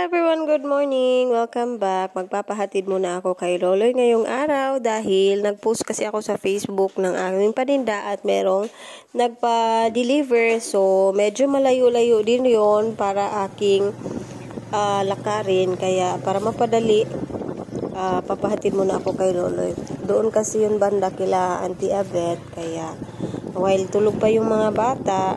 everyone, good morning. Welcome back. Magpapahatid muna ako kay Loloy ngayong araw dahil nag-post kasi ako sa Facebook ng aming paninda at merong nagpa-deliver. So, medyo malayo-layo din yon para aking lakarin. Kaya para mapadali, papahatid muna ako kay Loloy. Doon kasi yun banda kila Auntie Abet. Kaya while tulog pa yung mga bata,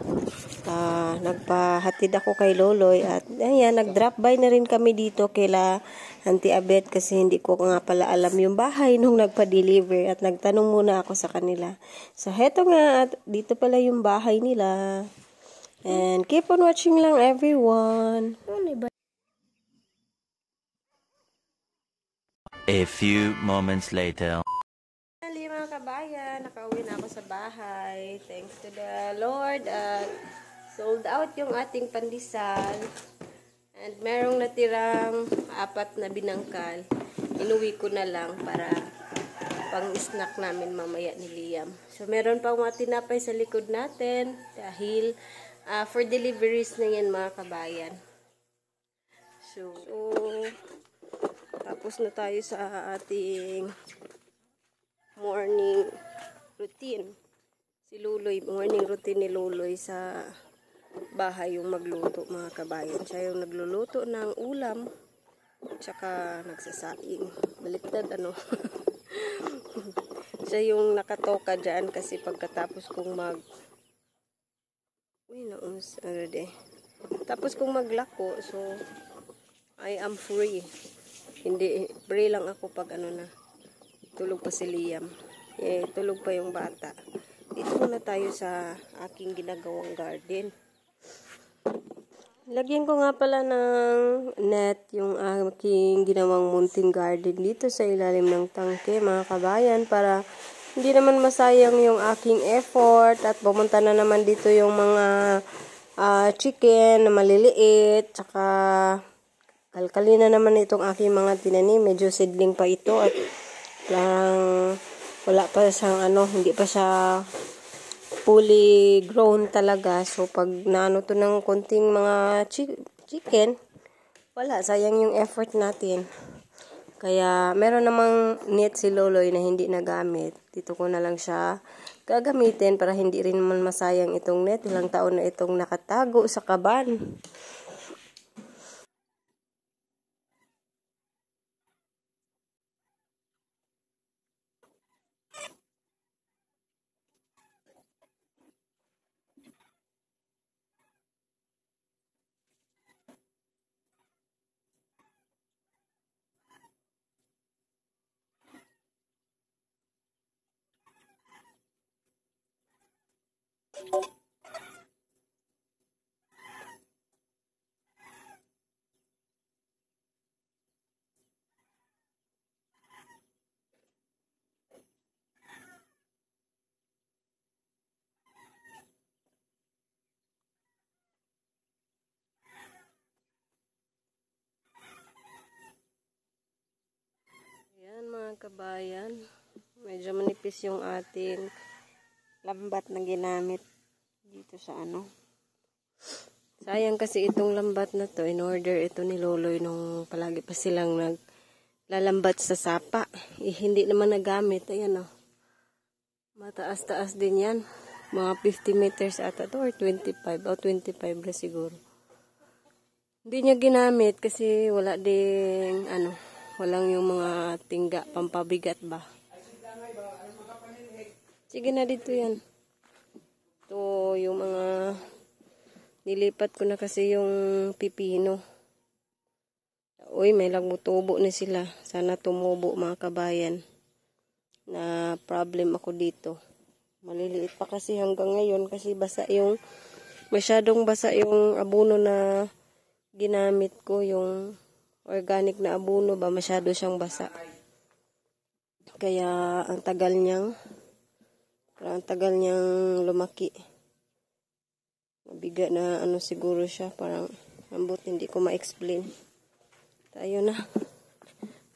nagpahatid ako kay Loloy at ayan, nag-drop by na rin kami dito kila Auntie Abet kasi hindi ko nga pala alam yung bahay nung nagpa-deliver at nagtanong muna ako sa kanila. So, heto nga at dito pala yung bahay nila. And keep on watching lang everyone. A few moments later. Mga kabayan, nakauwi na ako sa bahay. Thanks to the Lord at sold out yung ating pandesal. And merong natirang 4 na binangkal. Inuwi ko na lang para pang-snack namin mamaya ni Liam. So meron pang mga tinapay sa likod natin dahil for deliveries na yan mga kabayan. So tapos na tayo sa ating morning routine. Si Luloy, morning routine ni Luloy sa bahay yung magluto mga kabayan. Siya yung nagluluto ng ulam tsaka nagsasaing. Baliktad ano. Siya yung nakatoka dyan kasi pagkatapos kong tapos kong maglako, so I am free. Hindi, free lang ako pag ano na. Tulog pa si Liam. Tulog pa yung bata. Dito muna tayo sa aking ginagawang garden. Lagyan ko nga pala ng net yung aking ginawang munting garden dito sa ilalim ng tangke mga kabayan para hindi naman masayang yung aking effort at pumunta na naman dito yung mga chicken na maliliit tsaka kalkalina naman itong aking mga tinanim. Medyo seedling pa ito at wala pa siyang hindi pa siya fully grown talaga. So pag naano to ng konting mga chicken, wala, sayang yung effort natin. Kaya meron namang net si Loloy na hindi nagamit. Dito ko na lang siya gagamitin para hindi rin naman masayang itong net. Ilang taon na itong nakatago sa kaban. Ayan mga kabayan, medyo manipis yung ating lambat na ginamit dito sa sayang kasi itong lambat na to, in order ito ni Loloy nung palagi pa silang naglalambat sa sapa, hindi naman nagamit. Ayan mataas-taas din yan, mga 50 meters ata to or 25 na siguro. Hindi niya ginamit kasi wala ding walang yung mga tingga, pampabigat ba. Sige na dito yan. Ito yung mga nilipat ko na kasi yung pipino. Uy, may tubo na sila. Sana tumubo mga kabayan. Na problem ako dito. Maliliit pa kasi hanggang ngayon kasi masyadong basa yung abono na ginamit ko, yung organic na abono ba, masyado siyang basa. Kaya ang tagal niyang lumaki. Mabigat na siguro siya, parang ambot, hindi ko ma-explain. Tayo na.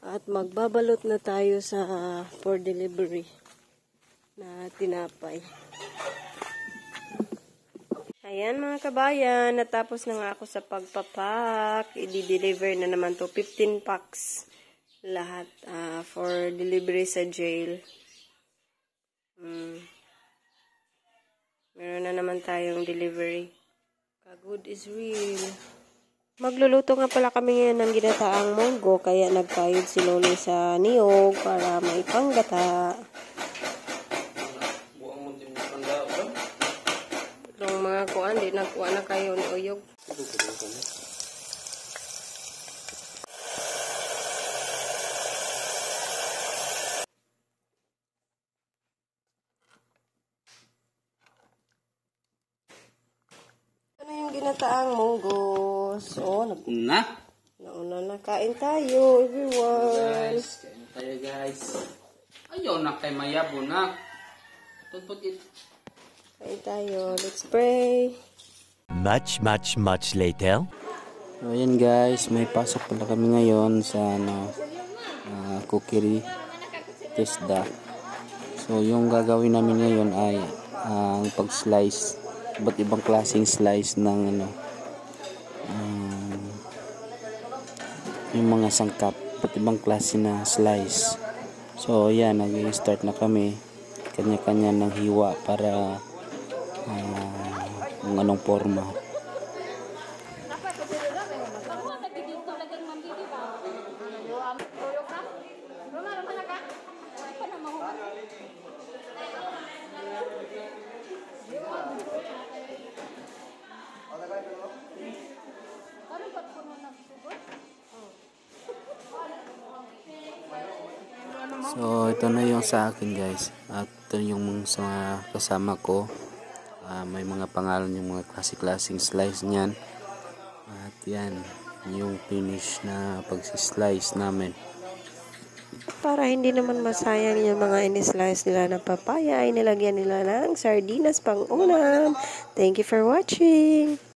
At magbabalot na tayo sa for delivery na tinapay. Ayan mga kabayan, natapos na nga ako sa pagpapak. I-deliver na naman to 15 packs lahat for delivery sa jail. Meron na naman tayong delivery. Kagod is real. Magluluto nga pala kami ngayon ng ginataang munggo, kaya nagkayod si Lolo sa niyog para maipanggata. Itong mga kuan, di nagkuha na kayo ni Uyog. Ano yung ginataang munggo? So, nauna na. Kain tayo, everyone. Guys, kain tayo guys. Ayaw na kay mayabo na. Tutut it. Kain tayo. Let's pray. Much later. So ayan guys, may pasok pala kami ngayon sa cookery TESDA. So yung gagawin namin ngayon ay ang pag-slice, iba't ibang klaseng slice ng yung mga sangkap, iba't ibang klase na slice. So ayan, nag-start na kami, kanya-kanya ng hiwa para kung anong forma. So ito na yung sa akin guys, at ito yung sa kasama ko. May mga pangalan yung mga klase-klaseng slice niyan. At yan, yung finish na pag-slice namin. Para hindi naman masayang yung mga in-slice nila ng papaya, ay nilagyan nila ng sardinas pang ulam. Thank you for watching.